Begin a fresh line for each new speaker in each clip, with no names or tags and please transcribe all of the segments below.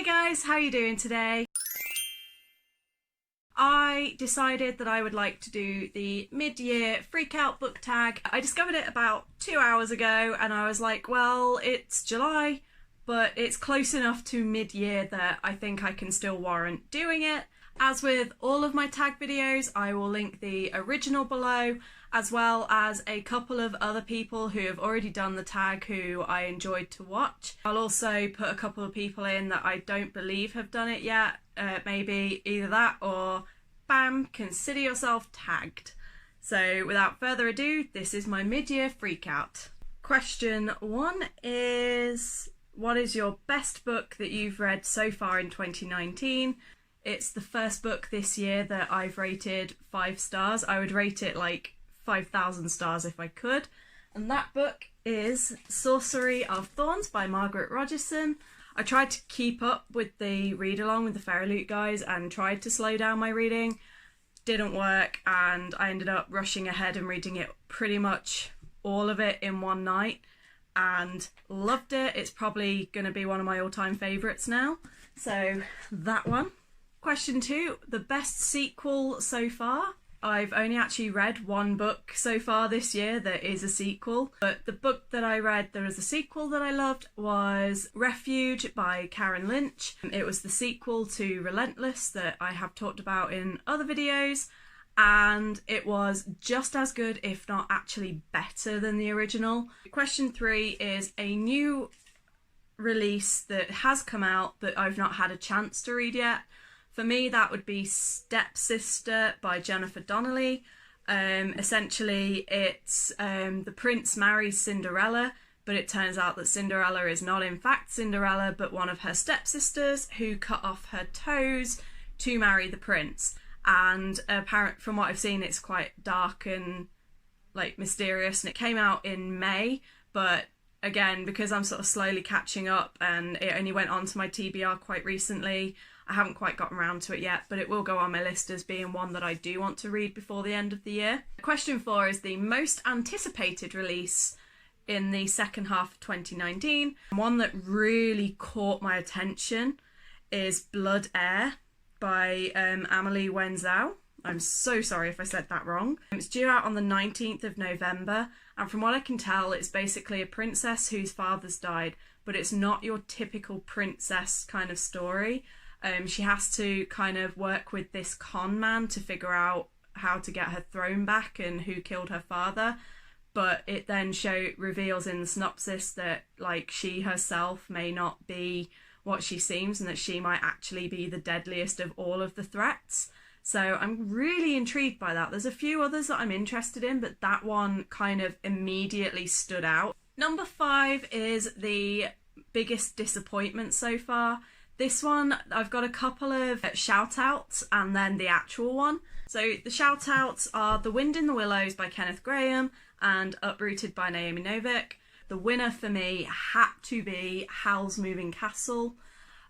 guys, how are you doing today? I decided that I would like to do the mid-year Freakout book tag. I discovered it about 2 hours ago and I was like, well, it's July, but it's close enough to mid-year that I think I can still warrant doing it. As with all of my tag videos, I will link the original below, as well as a couple of other people who have already done the tag who I enjoyed to watch. I'll also put a couple of people in that I don't believe have done it yet. Maybe either that or bam, consider yourself tagged. So without further ado, this is my mid-year freakout. Question 1 is, what is your best book that you've read so far in 2019? It's the first book this year that I've rated 5 stars. I would rate it like 5,000 stars if I could. And that book is Sorcery of Thorns by Margaret Rogerson. I tried to keep up with the read along with the Fairy Loot guys and tried to slow down my reading. Didn't work, and I ended up rushing ahead and reading it pretty much all of it in one night and loved it. It's probably going to be one of my all-time favourites now. So that one. Question 2, the best sequel so far. I've only actually read one book so far this year that is a sequel, but the book that I read that was a sequel that I loved was Refuge by Karen Lynch. It was the sequel to Relentless that I have talked about in other videos, and it was just as good, if not actually better than the original. Question 3 is a new release that has come out but I've not had a chance to read yet. For me, that would be Stepsister by Jennifer Donnelly. Essentially, it's the prince marries Cinderella, but it turns out that Cinderella is not in fact Cinderella, but one of her stepsisters who cut off her toes to marry the prince. And apparent from what I've seen, it's quite dark and like mysterious. And it came out in May, but again, because I'm sort of slowly catching up and it only went onto my TBR quite recently, I haven't quite gotten around to it yet, but it will go on my list as being one that I do want to read before the end of the year. Question 4 is the most anticipated release in the second half of 2019. One that really caught my attention is Blood Heir by Amelie Wenzel. I'm so sorry if I said that wrong. It's due out on the 19th of November, and from what I can tell, it's basically a princess whose father's died, but it's not your typical princess kind of story. She has to kind of work with this con man to figure out how to get her throne back and who killed her father. But it then reveals in the synopsis that like she herself may not be what she seems and that she might actually be the deadliest of all of the threats. So I'm really intrigued by that. There's a few others that I'm interested in, but that one kind of immediately stood out. Number 5 is the biggest disappointment so far. This one, I've got a couple of shout-outs and then the actual one. So the shout-outs are The Wind in the Willows by Kenneth Grahame and Uprooted by Naomi Novik. The winner for me had to be Howl's Moving Castle.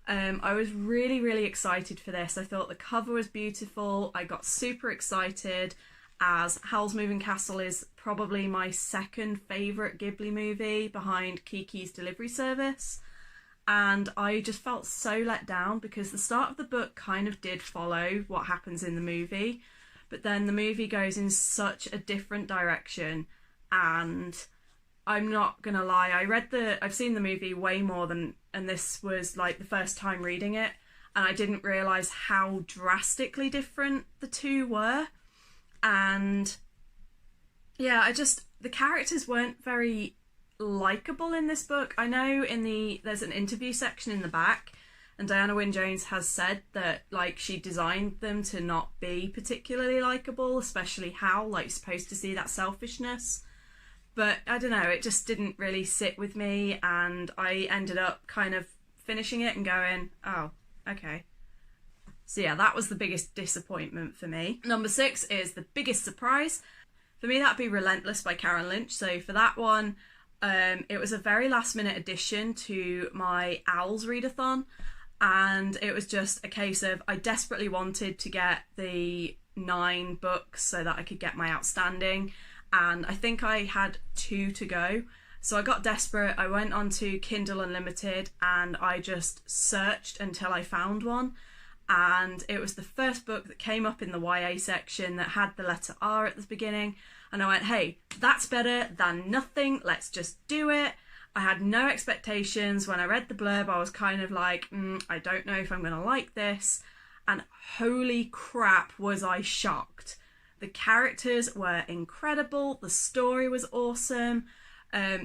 I was really excited for this. I thought the cover was beautiful. I got super excited as Howl's Moving Castle is probably my second favourite Ghibli movie behind Kiki's Delivery Service. And I just felt so let down because the start of the book kind of did follow what happens in the movie, but then the movie goes in such a different direction, and I'm not gonna lie, I've seen the movie way more than, and this was like the first time reading it, and I didn't realise how drastically different the two were. And yeah, the characters weren't very likeable in this book. I know there's an interview section in the back, and Diana Wynne Jones has said that like she designed them to not be particularly likeable, especially Howl, like supposed to see that selfishness. But I don't know, it just didn't really sit with me, and I ended up kind of finishing it and going, oh, okay. So yeah, that was the biggest disappointment for me. Number 6 is the biggest surprise. For me, that'd be Relentless by Karen Lynch. So for that one, it was a very last minute addition to my Owls readathon, and it was just a case of I desperately wanted to get the 9 books so that I could get my outstanding, and I think I had 2 to go, So I got desperate. I went onto Kindle Unlimited and I just searched until I found one. And it was the first book that came up in the YA section that had the letter R at the beginning. And I went, hey, that's better than nothing. Let's just do it. I had no expectations. When I read the blurb, I was kind of like, I don't know if I'm going to like this. And holy crap, was I shocked. The characters were incredible. The story was awesome.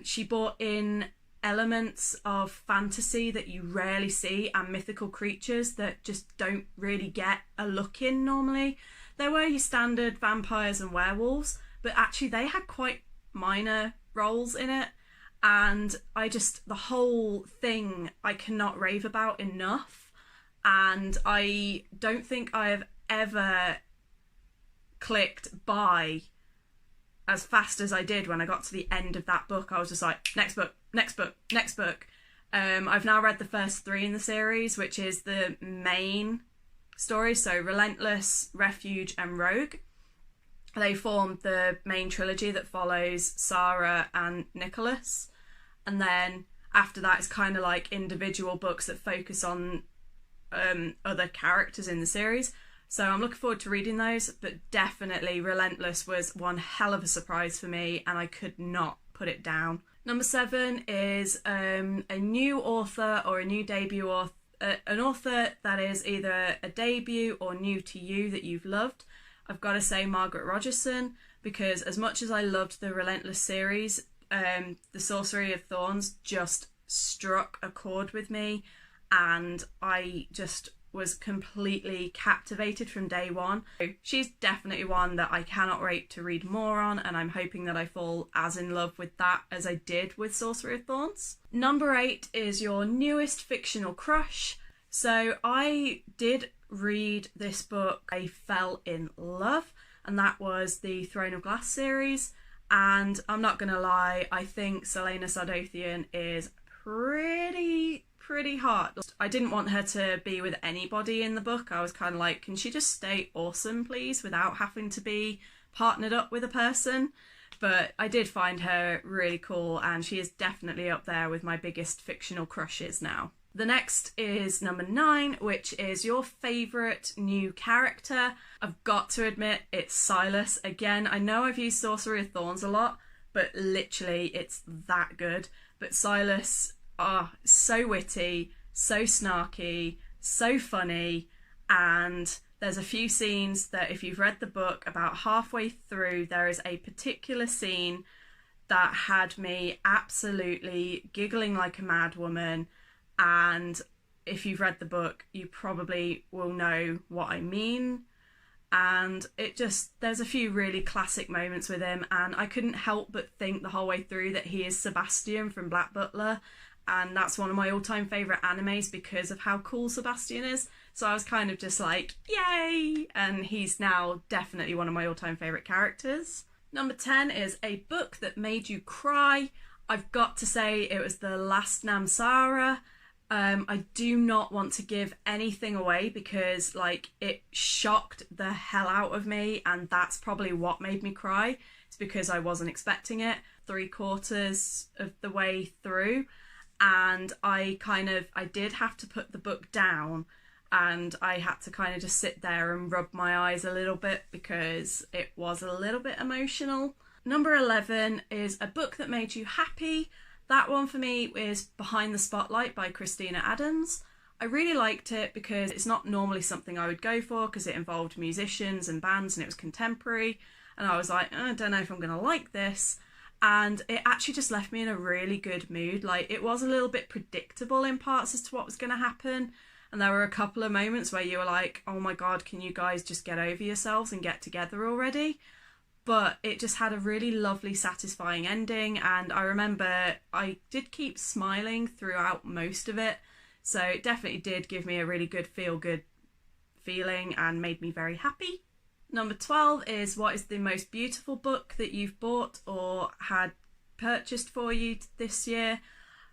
She brought in elements of fantasy that you rarely see and mythical creatures that just don't really get a look in normally. There were your standard vampires and werewolves, but actually they had quite minor roles in it. And the whole thing I cannot rave about enough. And I don't think I have ever clicked buy as fast as I did when I got to the end of that book. I was just like, next book, next book, next book. I've now read the first 3 in the series, which is the main story. So Relentless, Refuge and Rogue. They formed the main trilogy that follows Sarah and Nicholas. And then after that, it's kind of like individual books that focus on other characters in the series. So I'm looking forward to reading those, but definitely Relentless was one hell of a surprise for me and I could not put it down. Number 7 is a new author or a new debut author, an author that is either a debut or new to you that you've loved. I've got to say Margaret Rogerson, because as much as I loved the Relentless series, The Sorcery of Thorns just struck a chord with me and I just was completely captivated from day one. She's definitely one that I cannot wait to read more on, and I'm hoping that I fall as in love with that as I did with Sorcery of Thorns. Number 8 is your newest fictional crush. So I did read this book, I fell in love, and that was the Throne of Glass series. And I'm not gonna lie, I think Selena Sardothian is pretty hot. I didn't want her to be with anybody in the book. I was kind of like, can she just stay awesome please without having to be partnered up with a person? But I did find her really cool and she is definitely up there with my biggest fictional crushes now. The next is number 9, which is your favourite new character. I've got to admit it's Silas. Again, I know I've used Sorcery of Thorns a lot, but literally it's that good. But Silas, so witty, so snarky, so funny, and there's a few scenes that if you've read the book, about halfway through there is a particular scene that had me absolutely giggling like a mad woman, and if you've read the book you probably will know what I mean. And there's a few really classic moments with him, and I couldn't help but think the whole way through that he is Sebastian from Black Butler, and that's one of my all-time favourite animes because of how cool Sebastian is. So I was kind of just like, yay! And he's now definitely one of my all-time favourite characters. Number 10 is a book that made you cry. I've got to say it was The Last Namsara. I do not want to give anything away because it shocked the hell out of me, and that's probably what made me cry. It's because I wasn't expecting it 3/4 of the way through, and I did have to put the book down and I had to kind of just sit there and rub my eyes a little bit because it was a little bit emotional. Number 11 is a book that made you happy. That one for me is Behind the Spotlight by Christina Adams. I really liked it because it's not normally something I would go for because it involved musicians and bands and it was contemporary, and I was like, I don't know if I'm going to like this. And it actually just left me in a really good mood. It was a little bit predictable in parts as to what was going to happen, and there were a couple of moments where you were like, oh my god, can you guys just get over yourselves and get together already? But it just had a really lovely, satisfying ending, and I remember I did keep smiling throughout most of it, so it definitely did give me a really good feel-good feeling and made me very happy. Number 12 is what is the most beautiful book that you've bought or had purchased for you this year?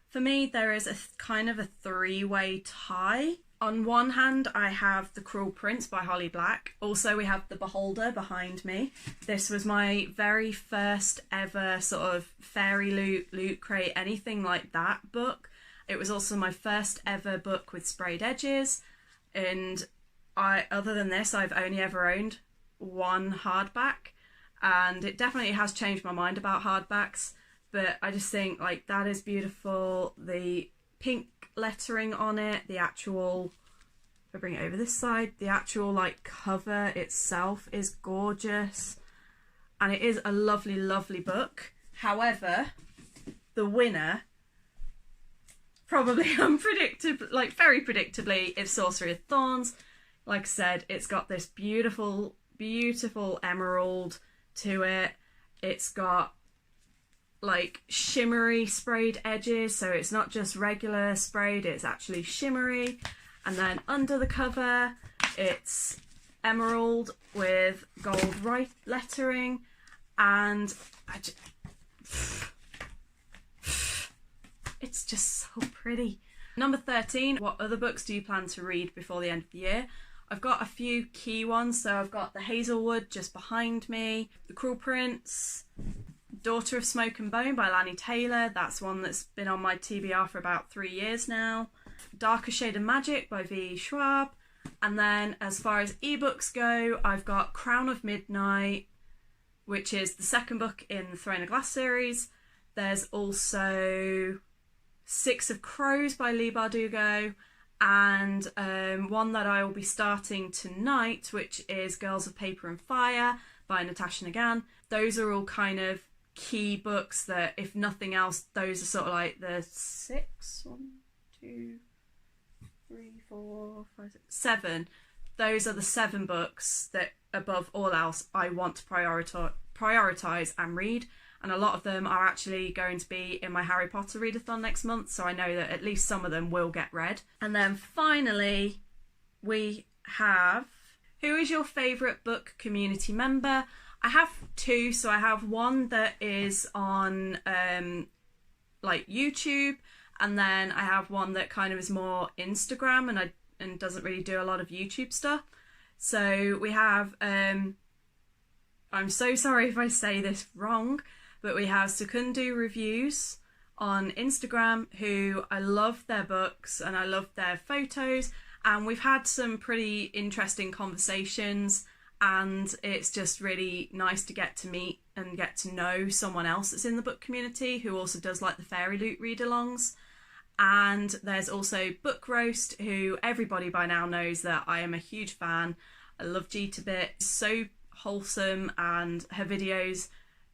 For me, there is a kind of a 3-way tie. On one hand, I have The Cruel Prince by Holly Black. Also, we have The Beholder behind me. This was my very first ever sort of fairy loot crate, anything like that book. It was also my first ever book with sprayed edges. And other than this, I've only ever owned one hardback. And it definitely has changed my mind about hardbacks. But I just think, like, that is beautiful. The pink lettering on it, the actual, if I bring it over this side, the actual like cover itself is gorgeous, and it is a lovely, lovely book. However, the winner, probably like very predictably, is Sorcery of Thorns. Like I said, it's got this beautiful, beautiful emerald to it. It's got like shimmery sprayed edges, so it's not just regular sprayed, it's actually shimmery. And then under the cover it's emerald with gold lettering, and it's just so pretty. Number 13, what other books do you plan to read before the end of the year? I've got a few key ones, so I've got The Hazelwood just behind me, The Cruel Prince, Daughter of Smoke and Bone by Lanny Taylor. That's one that's been on my TBR for about 3 years now. Darker Shade of Magic by V. Schwab. And then as far as ebooks go, I've got Crown of Midnight, which is the second book in the Throne of Glass series. There's also Six of Crows by Leigh Bardugo, and one that I will be starting tonight, which is Girls of Paper and Fire by Natasha Nagan. Those are all kind of key books that, if nothing else, those are sort of like the 7. Those are the 7 books that, above all else, I want to prioritise and read. And a lot of them are actually going to be in my Harry Potter readathon next month, so I know that at least some of them will get read. And then finally, we have, who is your favourite book community member? I have 2, so I have one that is on like YouTube, and then I have one that kind of is more Instagram and doesn't really do a lot of YouTube stuff. So we have, I'm so sorry if I say this wrong, but we have Secundu Reviews on Instagram, who I love their books and I love their photos, and we've had some pretty interesting conversations, and it's just really nice to get to meet and get to know someone else that's in the book community who also does like the Fairy Loot read-alongs. And there's also Book Roast, who everybody by now knows that I am a huge fan. I love G to bit, so wholesome, and her videos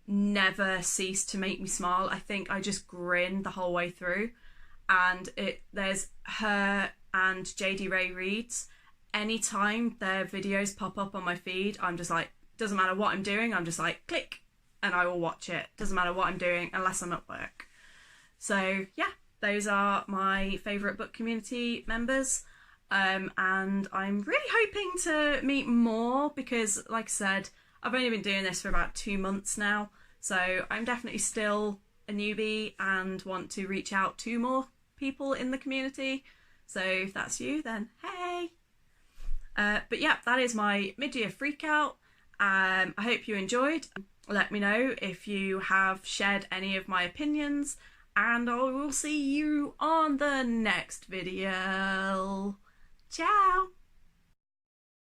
never cease to make me smile. I think I just grin the whole way through. And there's her and JD Ray Reads. Anytime their videos pop up on my feed, I'm just like, doesn't matter what I'm doing, I'm just like, click, and I will watch it. Doesn't matter what I'm doing unless I'm at work. So yeah, those are my favourite book community members. And I'm really hoping to meet more because, like I said, I've only been doing this for about 2 months now, so I'm definitely still a newbie and want to reach out to more people in the community. So if that's you, then hey! But yeah, that is my mid-year freakout. I hope you enjoyed. Let me know if you have shared any of my opinions, and I will see you on the next video. Ciao!